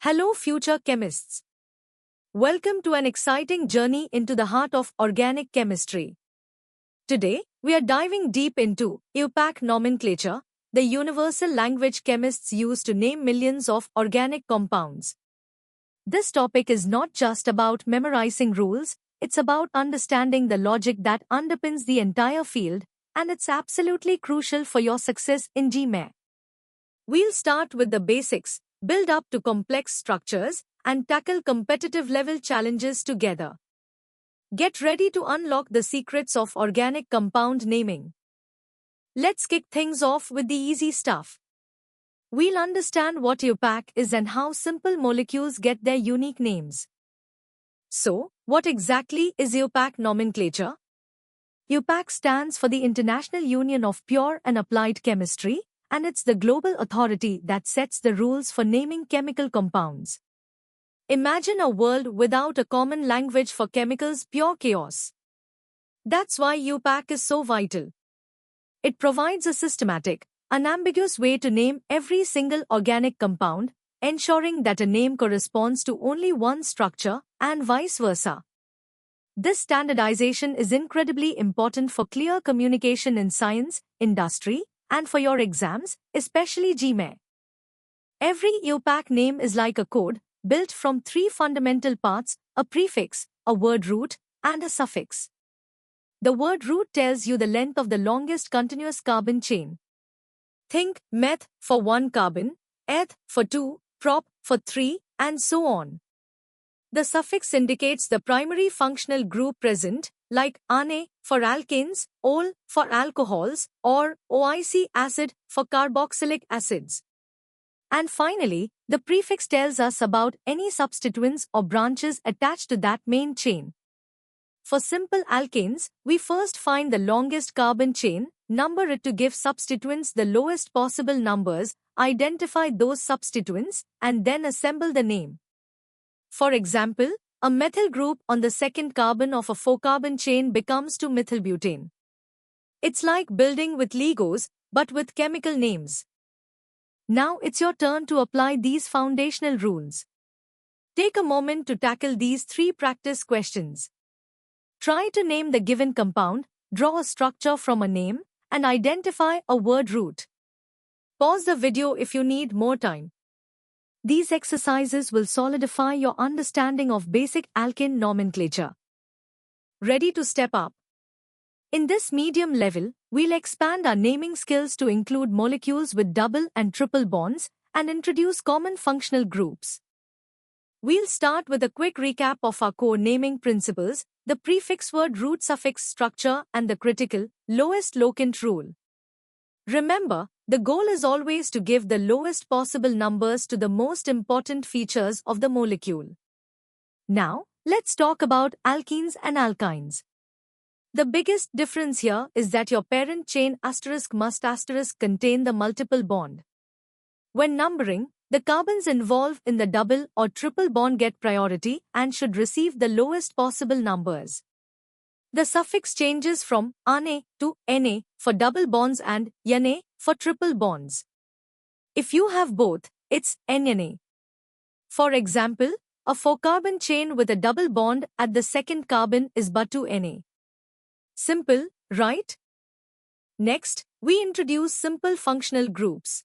Hello, future chemists. Welcome to an exciting journey into the heart of organic chemistry. Today, we are diving deep into IUPAC nomenclature, the universal language chemists use to name millions of organic compounds. This topic is not just about memorizing rules, it's about understanding the logic that underpins the entire field, and it's absolutely crucial for your success in GME. We'll start with the basics, build up to complex structures, and tackle competitive level challenges together. Get ready to unlock the secrets of organic compound naming. Let's kick things off with the easy stuff. We'll understand what IUPAC is and how simple molecules get their unique names. So, what exactly is IUPAC nomenclature? IUPAC stands for the International Union of Pure and Applied Chemistry, and it's the global authority that sets the rules for naming chemical compounds. Imagine a world without a common language for chemicals, pure chaos. That's why IUPAC is so vital. It provides a systematic, unambiguous way to name every single organic compound, ensuring that a name corresponds to only one structure, and vice versa. This standardization is incredibly important for clear communication in science, industry, and for your exams, especially GME. Every IUPAC name is like a code, built from three fundamental parts: a prefix, a word root, and a suffix. The word root tells you the length of the longest continuous carbon chain. Think meth for 1 carbon, eth for 2, prop for 3, and so on. The suffix indicates the primary functional group present, like ane for alkanes, ol for alcohols, or oic acid for carboxylic acids. And finally, the prefix tells us about any substituents or branches attached to that main chain. For simple alkanes, we first find the longest carbon chain, number it to give substituents the lowest possible numbers, identify those substituents, and then assemble the name. For example, a methyl group on the second carbon of a 4-carbon chain becomes 2-methylbutane. It's like building with Legos, but with chemical names. Now it's your turn to apply these foundational rules. Take a moment to tackle these 3 practice questions. Try to name the given compound, draw a structure from a name, and identify a word root. Pause the video if you need more time. These exercises will solidify your understanding of basic alkane nomenclature. Ready to step up? In this medium level, we'll expand our naming skills to include molecules with double and triple bonds and introduce common functional groups. We'll start with a quick recap of our core naming principles: the prefix word root suffix structure and the critical, lowest locant rule. Remember, the goal is always to give the lowest possible numbers to the most important features of the molecule. Now, let's talk about alkenes and alkynes. The biggest difference here is that your parent chain must contain the multiple bond. When numbering, the carbons involved in the double or triple bond get priority and should receive the lowest possible numbers. The suffix changes from ane to na for double bonds and yane for triple bonds. If you have both, it's NNA. For example, a 4-carbon chain with a double bond at the second carbon is but2Na. Simple, right? Next, we introduce simple functional groups.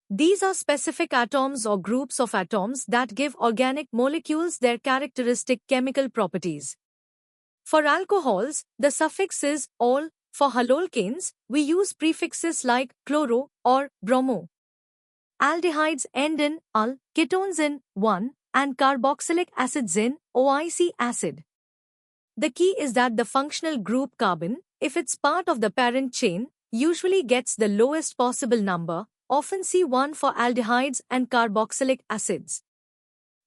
These are specific atoms or groups of atoms that give organic molecules their characteristic chemical properties. For alcohols, the suffix is -ol. For halolcanes, we use prefixes like chloro or bromo. Aldehydes end in -al, ketones in -1, and carboxylic acids in -oic acid. The key is that the functional group carbon, if it's part of the parent chain, usually gets the lowest possible number, often C1 for aldehydes and carboxylic acids.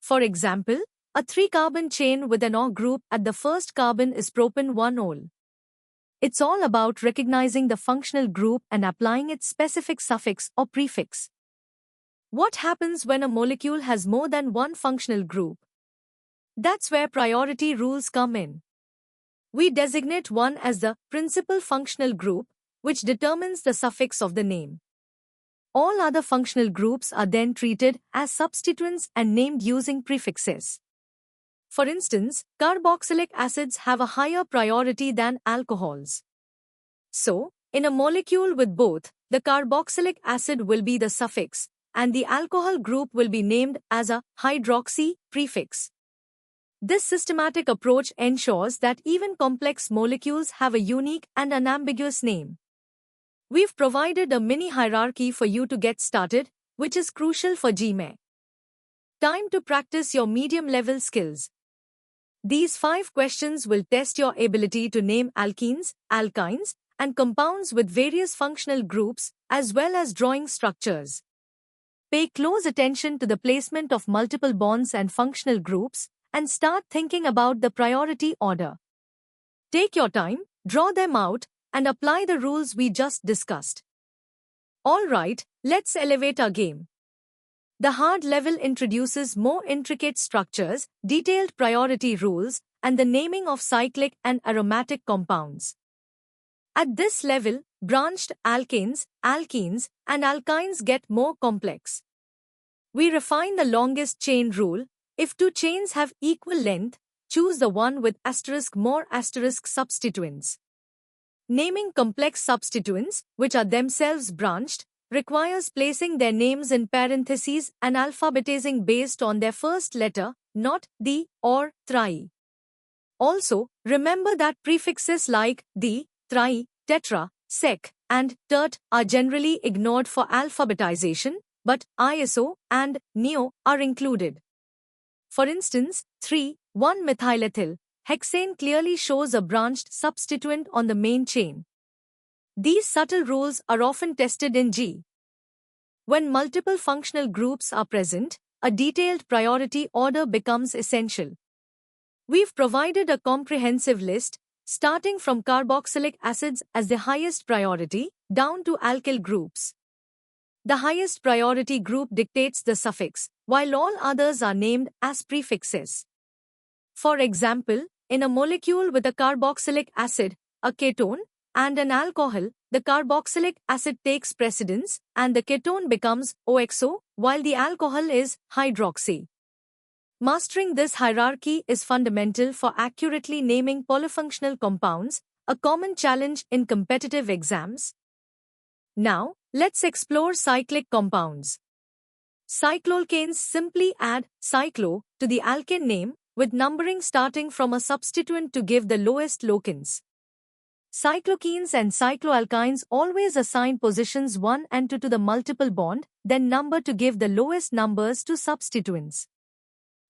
For example, a 3-carbon chain with an O group at the first carbon is propan-1-ol. It's all about recognizing the functional group and applying its specific suffix or prefix. What happens when a molecule has more than one functional group? That's where priority rules come in. We designate one as the principal functional group, which determines the suffix of the name. All other functional groups are then treated as substituents and named using prefixes. For instance, carboxylic acids have a higher priority than alcohols. So, in a molecule with both, the carboxylic acid will be the suffix, and the alcohol group will be named as a hydroxy prefix. This systematic approach ensures that even complex molecules have a unique and unambiguous name. We've provided a mini hierarchy for you to get started, which is crucial for GME. Time to practice your medium-level skills. These 5 questions will test your ability to name alkenes, alkynes, and compounds with various functional groups, as well as drawing structures. Pay close attention to the placement of multiple bonds and functional groups, and start thinking about the priority order. Take your time, draw them out, and apply the rules we just discussed. Alright, let's elevate our game. The hard level introduces more intricate structures, detailed priority rules, and the naming of cyclic and aromatic compounds. At this level, branched alkanes, alkenes, and alkynes get more complex. We refine the longest chain rule. If 2 chains have equal length, choose the one with more substituents. Naming complex substituents, which are themselves branched, requires placing their names in parentheses and alphabetizing based on their first letter, not the or tri. Also, remember that prefixes like the, tri, tetra, sec, and tert are generally ignored for alphabetization, but iso and neo are included. For instance, 3,1-methylethyl hexane clearly shows a branched substituent on the main chain. These subtle rules are often tested in G. When multiple functional groups are present, a detailed priority order becomes essential. We've provided a comprehensive list, starting from carboxylic acids as the highest priority, down to alkyl groups. The highest priority group dictates the suffix, while all others are named as prefixes. For example, in a molecule with a carboxylic acid, a ketone, and an alcohol, the carboxylic acid takes precedence, and the ketone becomes OXO, while the alcohol is hydroxy. Mastering this hierarchy is fundamental for accurately naming polyfunctional compounds, a common challenge in competitive exams. Now, let's explore cyclic compounds. Cycloalkanes simply add cyclo to the alkane name, with numbering starting from a substituent to give the lowest locants. Cyclokenes and cycloalkynes always assign positions 1 and 2 to the multiple bond, then number to give the lowest numbers to substituents.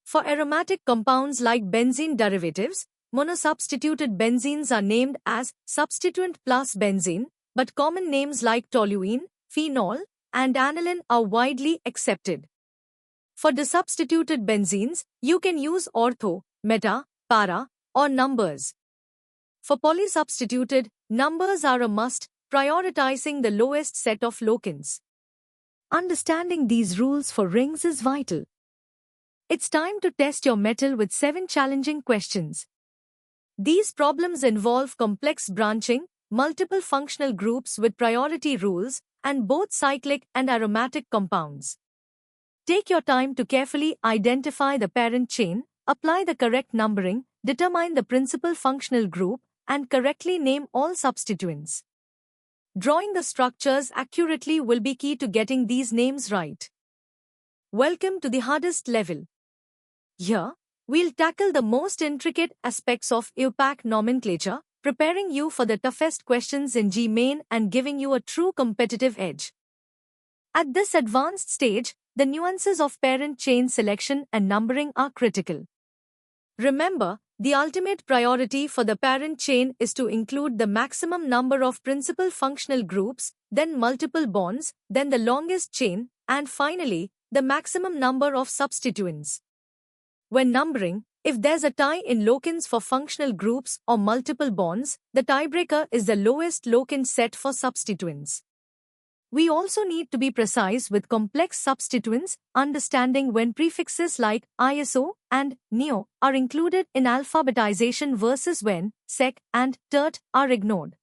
For aromatic compounds like benzene derivatives, monosubstituted benzenes are named as substituent plus benzene, but common names like toluene, phenol, and aniline are widely accepted. For disubstituted benzenes, you can use ortho, meta, para, or numbers. For polysubstituted, numbers are a must, prioritizing the lowest set of locants. Understanding these rules for rings is vital. It's time to test your mettle with 7 challenging questions. These problems involve complex branching, multiple functional groups with priority rules, and both cyclic and aromatic compounds. Take your time to carefully identify the parent chain, apply the correct numbering, determine the principal functional group, and correctly name all substituents. Drawing the structures accurately will be key to getting these names right. Welcome to the hardest level. Here, we'll tackle the most intricate aspects of IUPAC nomenclature, preparing you for the toughest questions in G Main and giving you a true competitive edge. At this advanced stage, the nuances of parent chain selection and numbering are critical. Remember, the ultimate priority for the parent chain is to include the maximum number of principal functional groups, then multiple bonds, then the longest chain, and finally, the maximum number of substituents. When numbering, if there's a tie in locants for functional groups or multiple bonds, the tiebreaker is the lowest locant set for substituents. We also need to be precise with complex substituents, understanding when prefixes like iso and neo are included in alphabetization versus when sec and tert are ignored.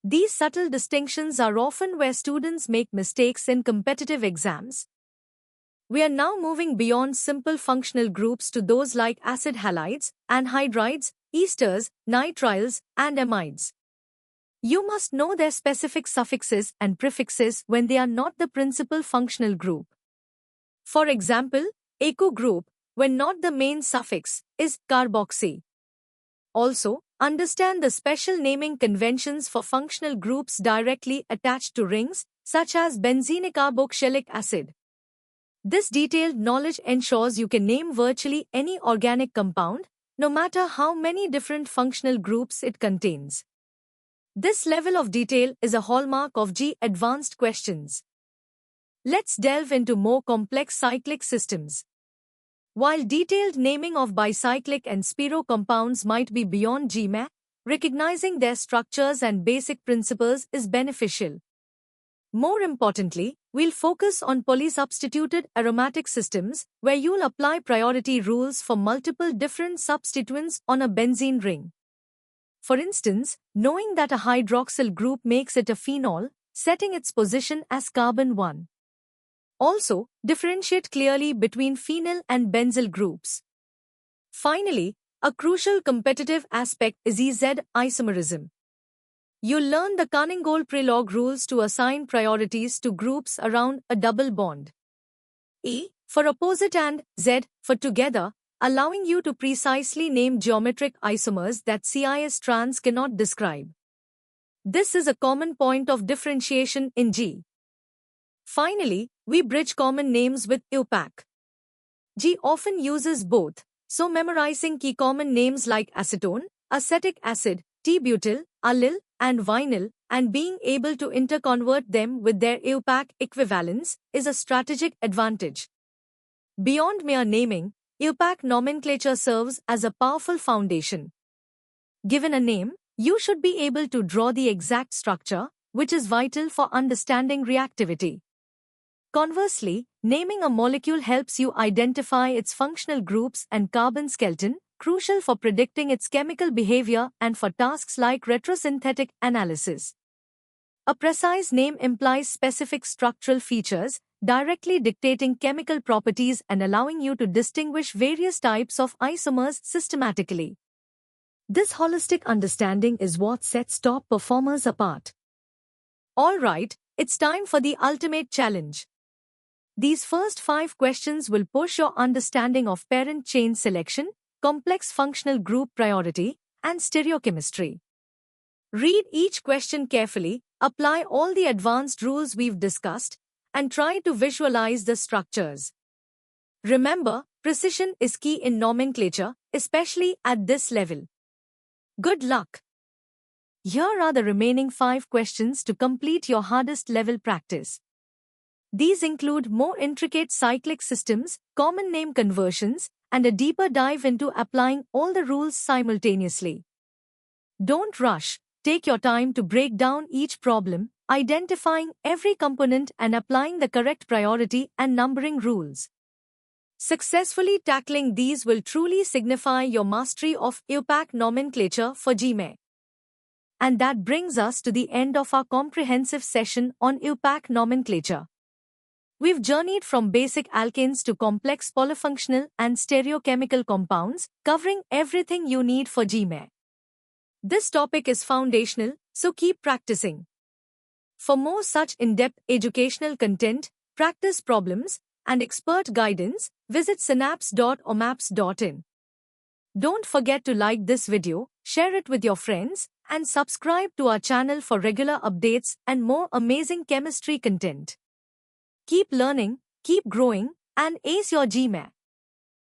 These subtle distinctions are often where students make mistakes in competitive exams. We are now moving beyond simple functional groups to those like acid halides, anhydrides, esters, nitriles, and amides. You must know their specific suffixes and prefixes when they are not the principal functional group. For example, eco group, when not the main suffix, is carboxy. Also, understand the special naming conventions for functional groups directly attached to rings, such as benzene carboxylic acid. This detailed knowledge ensures you can name virtually any organic compound, no matter how many different functional groups it contains. This level of detail is a hallmark of JEE Advanced questions. Let's delve into more complex cyclic systems. While detailed naming of bicyclic and spiro compounds might be beyond GMA, recognizing their structures and basic principles is beneficial. More importantly, we'll focus on polysubstituted aromatic systems, where you'll apply priority rules for multiple different substituents on a benzene ring. For instance, knowing that a hydroxyl group makes it a phenol, setting its position as carbon 1. Also, differentiate clearly between phenyl and benzyl groups. Finally, a crucial competitive aspect is EZ isomerism. You'll learn the Canning-Gold-Prelog rules to assign priorities to groups around a double bond. E for opposite and Z for together, allowing you to precisely name geometric isomers that CIS trans cannot describe. This is a common point of differentiation in JEE. Finally, we bridge common names with IUPAC. JEE often uses both, so memorizing key common names like acetone, acetic acid, T-butyl, allyl, and vinyl, and being able to interconvert them with their IUPAC equivalents is a strategic advantage. Beyond mere naming, IUPAC nomenclature serves as a powerful foundation. Given a name, you should be able to draw the exact structure, which is vital for understanding reactivity. Conversely, naming a molecule helps you identify its functional groups and carbon skeleton, crucial for predicting its chemical behavior and for tasks like retrosynthetic analysis. A precise name implies specific structural features, directly dictating chemical properties and allowing you to distinguish various types of isomers systematically. This holistic understanding is what sets top performers apart. Alright, it's time for the ultimate challenge. These first 5 questions will push your understanding of parent chain selection, complex functional group priority, and stereochemistry. Read each question carefully, apply all the advanced rules we've discussed, and try to visualize the structures. Remember, precision is key in nomenclature, especially at this level. Good luck! Here are the remaining 5 questions to complete your hardest level practice. These include more intricate cyclic systems, common name conversions, and a deeper dive into applying all the rules simultaneously. Don't rush, take your time to break down each problem, identifying every component and applying the correct priority and numbering rules. Successfully tackling these will truly signify your mastery of IUPAC nomenclature for GMA. And that brings us to the end of our comprehensive session on IUPAC nomenclature. We've journeyed from basic alkanes to complex polyfunctional and stereochemical compounds, covering everything you need for GMA. This topic is foundational, so keep practicing. For more such in-depth educational content, practice problems, and expert guidance, visit synapse.omaps.in. Don't forget to like this video, share it with your friends, and subscribe to our channel for regular updates and more amazing chemistry content. Keep learning, keep growing, and ace your GMA.